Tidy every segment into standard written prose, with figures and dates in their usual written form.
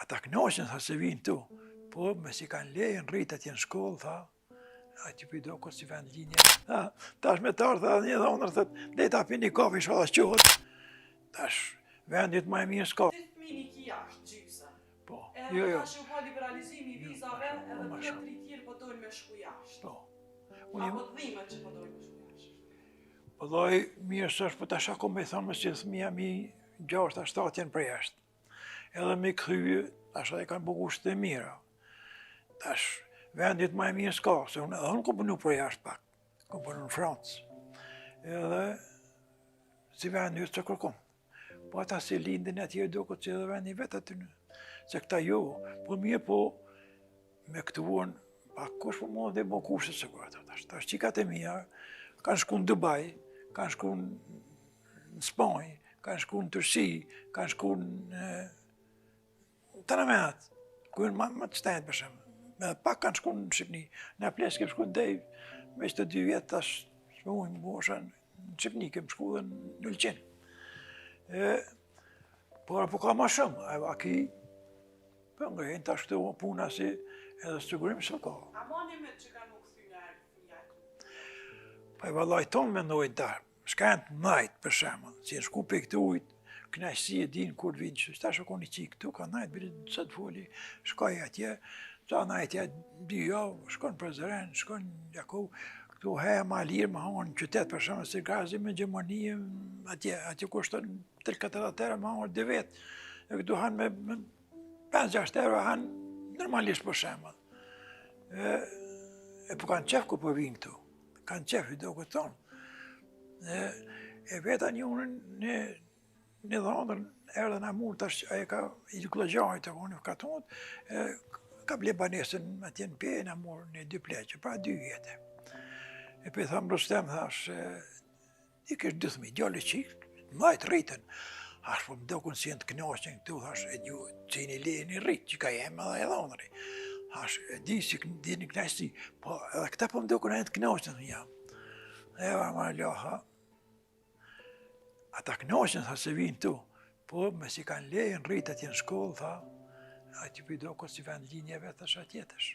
Ata knoqen, tha, se vinë tu. Po, me si kanë lejën, rritet jenë shkollë, tha, a ti pido ko si vend linje. Tash me tarë, tha, një dhonër, thët, le ta pi një kafe, shala qohët. Tash, vendit ma e mirë s'ka. Ti fëmini ki jashtë, gjysa. Po, jo. Tash u po liberalizimi i vizave, edhe protëri tjerë po dojnë me shku jashtë. Po. Apo të dhimet që po dojnë me shku jashtë. Po dhoj, mirë s'është, po tash ako me thonë, mësë që thëmija mi 6-7 jenë për jashtë. Edhe me këthyjë, tash edhe kanë bukushtë të mira. Tash, vendit ma e mirë s'ka, se unë kom punu për jashtë pak, kom punu në Francë. Edhe, si vendit që kërkom. Po ata si lindin e tjerë do këtë që edhe vendi vetë aty në. Se këta jo, po mirë po, me këtu unë, pak kush po më dhe më kushtë se kërë tash. Tash qikat e mija, kanë shku në Dubai, kanë shku në Spanjë, kanë shku në Turqi, kanë shku në Tanamet, ku në më të shtenë për shemë. Me pak kanë shku në Shqipni, në plesë kemë shku në Dejë, me që të 2 vjetë tash, shme ujnë më bosha në Shqipni, kemë shku dhe në Lëqin. Por po ka ma shumë, a ki, për ngrejnë tash këto puna si edhe sigurim së ka. A monimet që kanë u këthy në njëjtë? Pa i vallaj tonë mendojnë ta, shkanë të najtë për shemë, si në shku për këtë ujtë, knajsi e din kur vinë që tash o koni qikë këtu, ka najtë bërë në sëtë foli, shkoj atje, sa najtë ja 2 javë, shkon për Zëren, shkon Jakov, këtu heja ma lirë, ma honë në qytet për shemë, se gazi me gjemonije, atje kushton 3-4 euro, ma honë 2 vetë, e këtu hanë me 5-6 euro, hanë normalisht për shemë. E po kanë qef ku po vinë këtu, kanë qef i do këtë tonë. E veta një unën një dhondër, erdhe në mund, tash e ka i klëgjajt, e unë ka tonë, ka ble banesën atje në pje, në morë një 2 pleqë, pra 2 vjetë. E për i thamë Rustem, thash, i kështë 2 gjallë qikë, majtë rritën. Thash, po më do kënë si jenë të knaqën këtu, thash, e një që i një lejë një rritë, që ka jemë edhe e dhondëri. Thash, e di si di një knaqësi, po edhe këta po më do kënë e të knaqën, të jam. E ma loha, ata knaqën, tha, se vinë tu, po me si kanë lejën rritët jenë shkollë, tha, a ti për i do këtë si vend linjeve, thash atjetësh.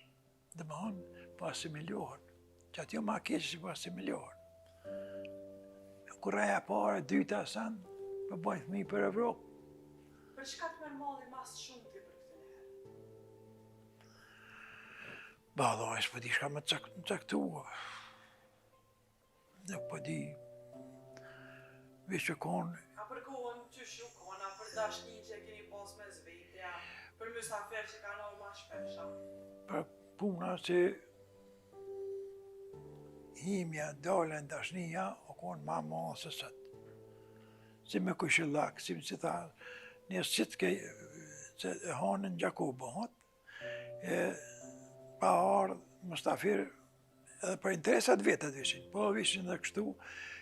Dhe më honë, po asimilohen. Që aty ma keqë si po asimilohen. Kuraja pare, 2 sanë, për bojnë fëmi për Evropë. Për çka të merr malli mas shumë ti për këtë herë? Ba, dhoj, s'po di shka me caktua. Nuk po di. Veç që konë. A për kohën që shu kona, për dashni që keni pas me zvetja, për mysafir që kanë orë ma shpesha? Për puna që himja, dalen, dashnia, o konë ma mëllë se sëtë. Si me këshillak, si tha, njësë qitë ke, se hanën Gjakobot, pa ardhë, Mustafir, edhe për interesat vetat vishin, po vishin dhe kështu,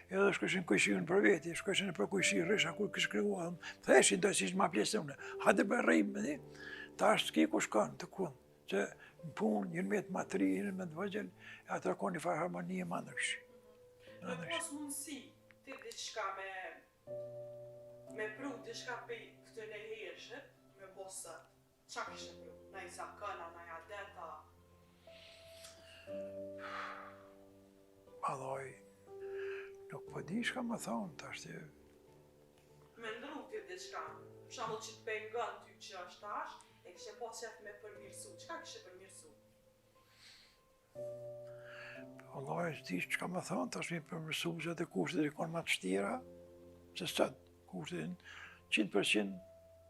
edhe shkëshin kujshin për veti, shkëshin për kujshin rrisha, kur kështë kryu, theshin do si ishtë ma pjesë une, hajde për rrimë, ta është s'ki ku shkanë të kunë, që në punë, njën me të matri, njën me të vëgjel, e atër konë një farë harmonie ma në këshin. Në pos mundësi, ti diçka me pru diçka për këtë në hershët, me bosët, qa kështë pru? Na i zakëna, na i adeta? Madhoj, nuk po di shka më thonë, të ashtë... Me ndru ti diçka, shambull që të pengon ty që është tash, e kështë po qef me përmirësu, qka kështë përmirësu? Madhoj, s'di shka më thonë, të ashtë mi përmirësu që të kushtet e konë ma të shtira, se sëtë kushtet 100%.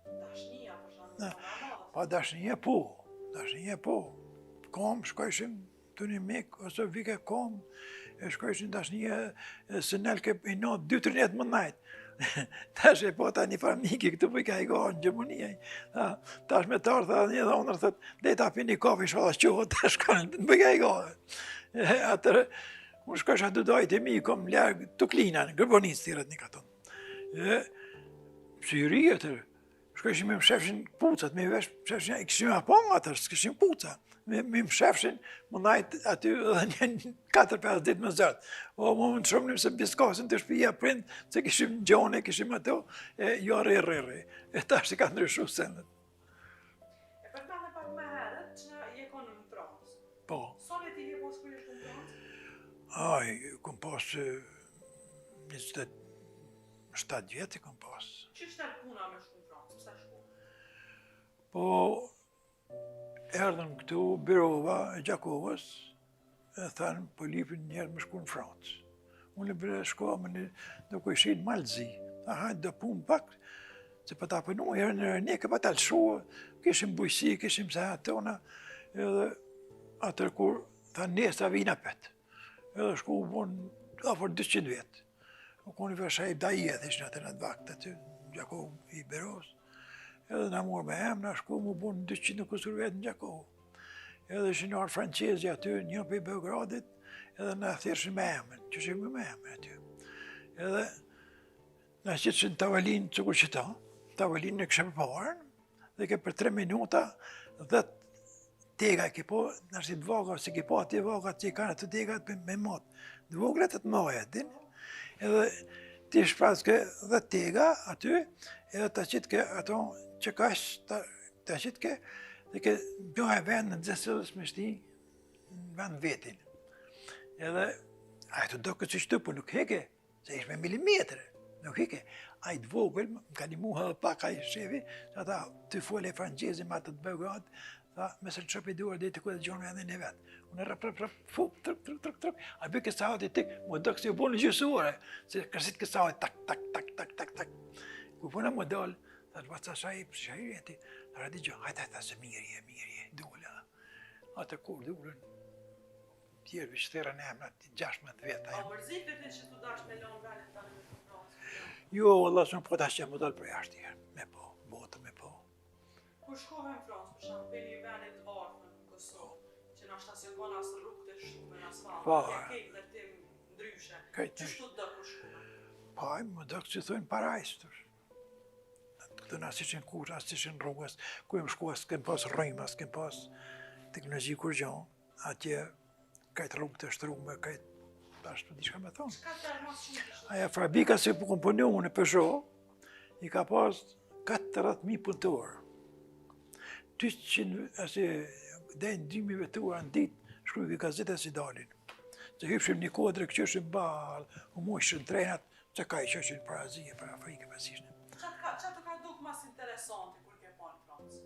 Dashnia, për shambull, pa dashnia po. Kom, shkojshim të një mik, ose vike kom, e shkojshin dashnia, se nelke i not 2-3 net më najtë. Tash e po ta një farë miki, këtu për i ka i gohë në gjemonia. Tash me tarë, tha një dhonër, thët, dhe ta pi një kafe, shala qohë, tash shkojnë, të për i ka i gohë. Atër, unë shkojsh atë dojtë e mi, kom ljarë Tuklina, në Gërbonis të tjërët një katon. Si ri atër, shkojshim me më shefshin pucat, me vesh shefshin, i këshim apon atër, s'këshim puca. Me më shefshin, më najtë aty edhe një 4-5 ditë më zërtë. O, më të shumënim se biskosin të shpija prind, se këshim gjone, këshim ato, e jo rrë. E ta është i ka ndryshu sendet. Aj, kom pas 27 vjetë kom pas. Që ishte puna me shku në Francë? Pse shku? Po, erdhën këtu byrova e Gjakovës, e thanë po lipin njerë me shku në Francë. Unë e bërë shkoa më nuk ishin Malzi. Tha hajtë do punë pak, se pa ta punu herë në rënje, ka pa ta lëshua, kishim bujësi, kishim se tona, edhe atër kur tha nesa vina petë. Edhe shku u bon afër 200 vjetë. U koni vësha i dajet ishë në të në të vakt aty, Gjakovë i Beros. Edhe na morë me em, na shku mu bon 200 në kusur vetë në Gjakovë. Edhe ishin arë francezi aty, një për i Beogradit, edhe na thjeshin me emën, që shimë me emën aty. Edhe na qitëshin tavalinë që kur qëta, tavalinë në kështë për parën, dhe ke për 3 minuta, 10 tega ke po, nështë i të vaga, se ke po ati vaga që i kanë atë tegat me matë. Dë voglet të maja, din. Edhe ti shpras ke 10 tega aty, edhe ta qitë ke ato që kash, ta qitë ke, dhe ke bjoha e vend në dzesëllës me shti në vend vetin. Edhe, a e të do këtë që shtu, po nuk heke, se ish me milimetre, nuk heke. A i të vogël, më ka një muha dhe pak a i shefi, që ata të fole e franqezi ma të të Beograd, tha, mesër në qëp i duar dhe të këtë gjonë me edhe në vetë. Unë rap, fup, truk, a bëj kësa hati tik, më do kësi u bo në gjysore, se kërësit kësa hati tak. Ku puna më dalë, tha të baca shajri jeti, tha radi gjo, hajta se mirje, dole. Atë kur dullën, tjerë vishterën e emna, 16 vjetë. A mërzit vetin që tu dash me lonë venet tani me të Francë? Jo, Allah së në po ta që më dalë për jashtë tjerë, me po, botë me po. Kur shkove në Francë, për shumë për një venit ardhme në Kosovë, që nashta se gona së rrugë të shumë në asfaltë, ja kejtë dhe tim ndryshe, që shtu të dë kur shkove? Pa, më dëkë që thujnë parajstër. Këtë në asishin kur, asishin rrugës, ku jem shkua, s'kem pas rrëjma, s'kem pas teknologi kur gjonë, atje kajtë rrugë të shtrume, kajtë ashtu di shka me thonë. Qëka të armas shumë të shumë? Aja fabrika se po komponu në Peugeot, i ka pas 40.000 punëtorë. 200, ase dejnë 2.000 vetura në ditë, shkruj i gazetës si dalin. Se hypshim një kodrë, këqëshim balë, u mojshën trenat, që ka i qëshin për Azije, për Afrike, për Sishne. Qa të ka duk mas interesanti kur ke pa në Francë?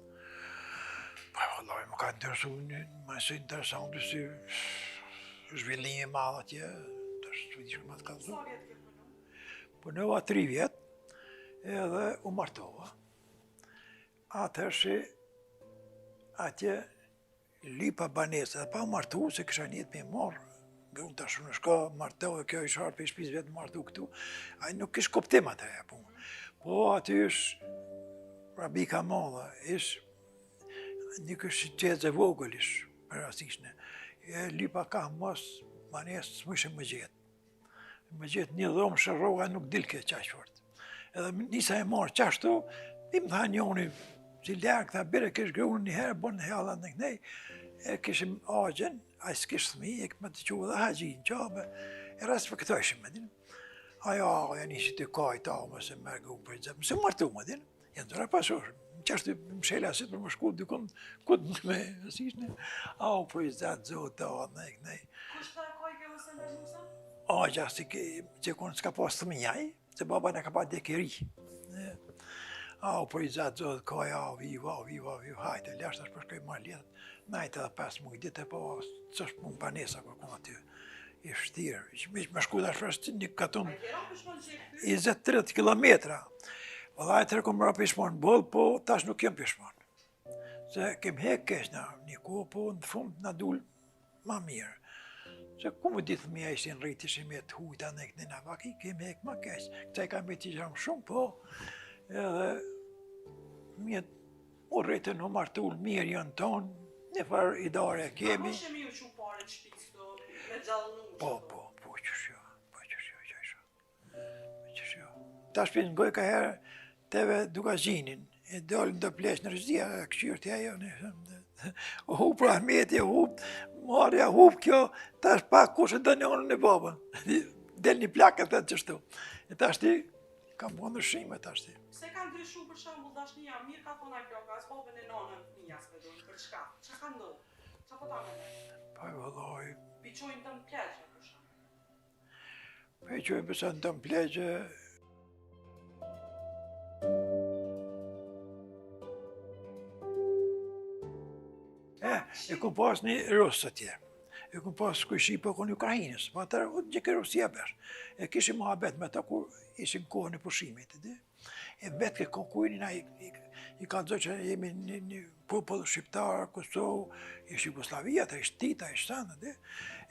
Pa, vallaj, më ka interesu mas interesanti si zhvillimi madh atje, të është të më të kalëzu. Sa vjetë ke punu? Punova 3 vjetë, edhe u martova. Atër që atje lipa banesa, dhe pa u martu, se kësha njët me marrë, unë të shumë në shka martohë, kjo ishë harë për shpis vetë martu këtu, a nuk ishë koptim atë e punë. Po aty ishë rabika madha, ishë një kështë qezë e vogël ishë, për asishne. Lipa ka mos, manesë së mëshë më gjetë. Më gjetë një dhomë shërroga nuk dilke qashë fort. Edhe nisa e marë qashtu, i më tha njoni, si lërë këta bire kishë grunë një herë, bon në hella në kënej, e kishim agjen, a i s'kishë thmi, e këmë të quë dhe haqin qabë, e rrasë për këto ishim me dinë. Aja nisi të kajta, me se mërgë unë për i zemë, se martu me dinë, janë të rapasoshë. Qashtu më shela asit për më shku dykon këtë me asishne, u për i zetë zotë, nej. Kushta e kaj ke mëse në gjusën? Agja, që konë s'ka pas të minjaj, se baba në ka pa dekeri. U për i zetë zotë, kaj, viva, hajte, lashtë është përshkoj ma ljetët, najtë edhe 5 mujtë ditë, po s'është mund panesa për kënë aty. I shtirë, me shku dhe shpështë një katon 20-30 kilometra. Vëllaj të rekom mra pishmon bëllë, po tash nuk jem pishmon. Se kem hek kesh një kohë, po në fund në dul ma mirë. Se ku më ditë mja ishin rrit, ishin me të hujta në këtë në vaki, kem hek ma kesh. Këta i kam me t'i gjamë shumë, po edhe mjetë u rritën u martull mirë janë tonë, një farë idare kemi. A më shemi u që pare të shpis këto me gjallënu? Po, qëshjo. Tash për në goj ka herë, teve duka gjinin, e dalën do plesh në rëzdia, këshyrë të ajo, u hupë Rahmeti, u hupë Marja, u hupë kjo, tash pak kushe do një onën e babën, del një plakët dhe të qështu. E tash ti, kam bo ndryshime tash ti. Se ka ndryshu për shembull dashnia, mirë ka thonë ai ploka, as babën e nonën fëmijas me dojnë, për çka? Çka ka ndodhur? Qa po ta me ne? Pa vëlloj, Piqojnë të në pleqë, për shembull. E që e besan të më plegje. E ku pas një Rusë atje. E ku pas kërshi për kënë Ukrajinës, po atër gjekë Rusia besh. E kishim muhabet me ta kur ishim kohën e pushimit, e vetë ke konkurin i ka të që jemi një popull shqiptar, Kosovë, ishtë Jugoslavia, ta ishtë Tita, ishtë sanë,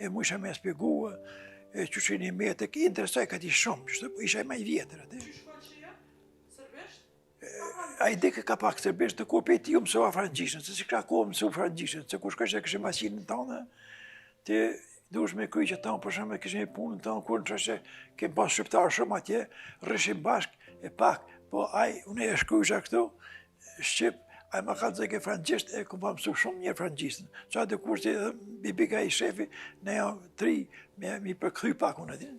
e mu isha me spjegu, e që që një metë, i interesoj ka ti shumë, isha i maj vjetër, Qysh shkollë? Serbisht? A i dike ka pak serbisht, të kur pe ti ju mësova frangjishën, se si ka kohë mësu frangjishën, se kur shkështë e kështë masinën tonë, ti dush me kry që tonë, për shumë e kështë një punën tonë, kur në që që kemë pas shqiptarë shumë atje, rrëshim bashk e pak, po aj, unë e shkrysha këtu, Shqip, aj ma ka të zeke frangjisht, e ku pa mësu shumë njërë frangjistën. Qa të kur që bibika i shefi, ne jam 3, mi përkry pak unë atin,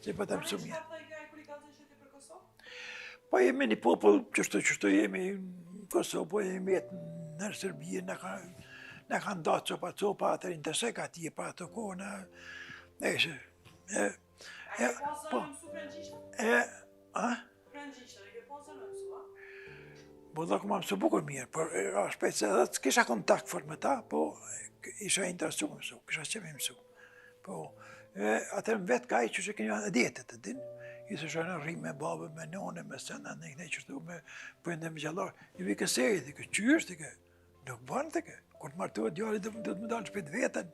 që pa të mësu mirë. Po jemi një popull, qështu jemi në Kosovë, po jemi jetë në Serbia, në kanë datë copa, atër interesek atje, pa ato kohë, e shë. A ke pasë në mësu frangjishtën? Frangjishtën, e ke pasë në mësu, a? Po dhe ku ma mësu bukur mirë, por shpejt se dhe të kisha kontakt fort me ta, po isha interesu me mësu, kisha që me mësu. Po, atër në vetë ka i që kënja djetet, të din, i se shë në rrimë me babë, me none, me sëna, në këne qështu, me përndë me gjallarë, i vi kësejë, të kë qysh, të kë, nuk banë të kë, kur të martuat djallit, dhe të më dalë shpejt vetën.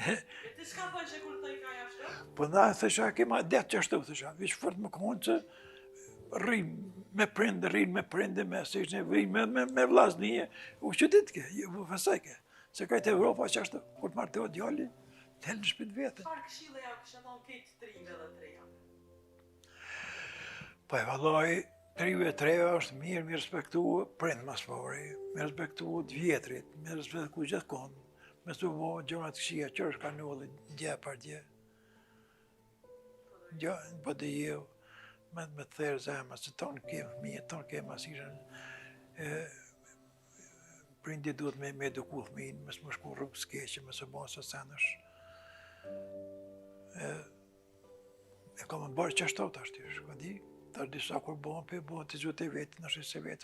Ti shka thënë që kur të i ka jashtë? Po na thësha kema detë qashtu, thësha, vishë fort më konë që rrimë me prindë, me sejshne, rrimë me vlasnije, u që ditë ke, u fësaj ke, se kajtë Evropa qashtu, kur të martuat djallit, të helë në shpejt vetën. Çfarë këshille ja kështë thonë këtë trive dhe treja? Po e vallaj, trive e treja është mirë, mi respektu prindë mas pari, mi respektu të vjetrit, mi respektu gjithë konë, me së bo gjonat këshia, qërë shka nëllë, dje par dje. Po dhe jeu, me të thërë zemë, se tonë kemë fëmijë, tonë kemë asirën, prindi duhet me eduku fëmijën, me së më shku rrugë s'keqe, me së bo së senësh. E ka më bërë qashtot ashtë, shko di, tash disa kur bohën, pe bohën të zhut e vetë, nështë se vetë,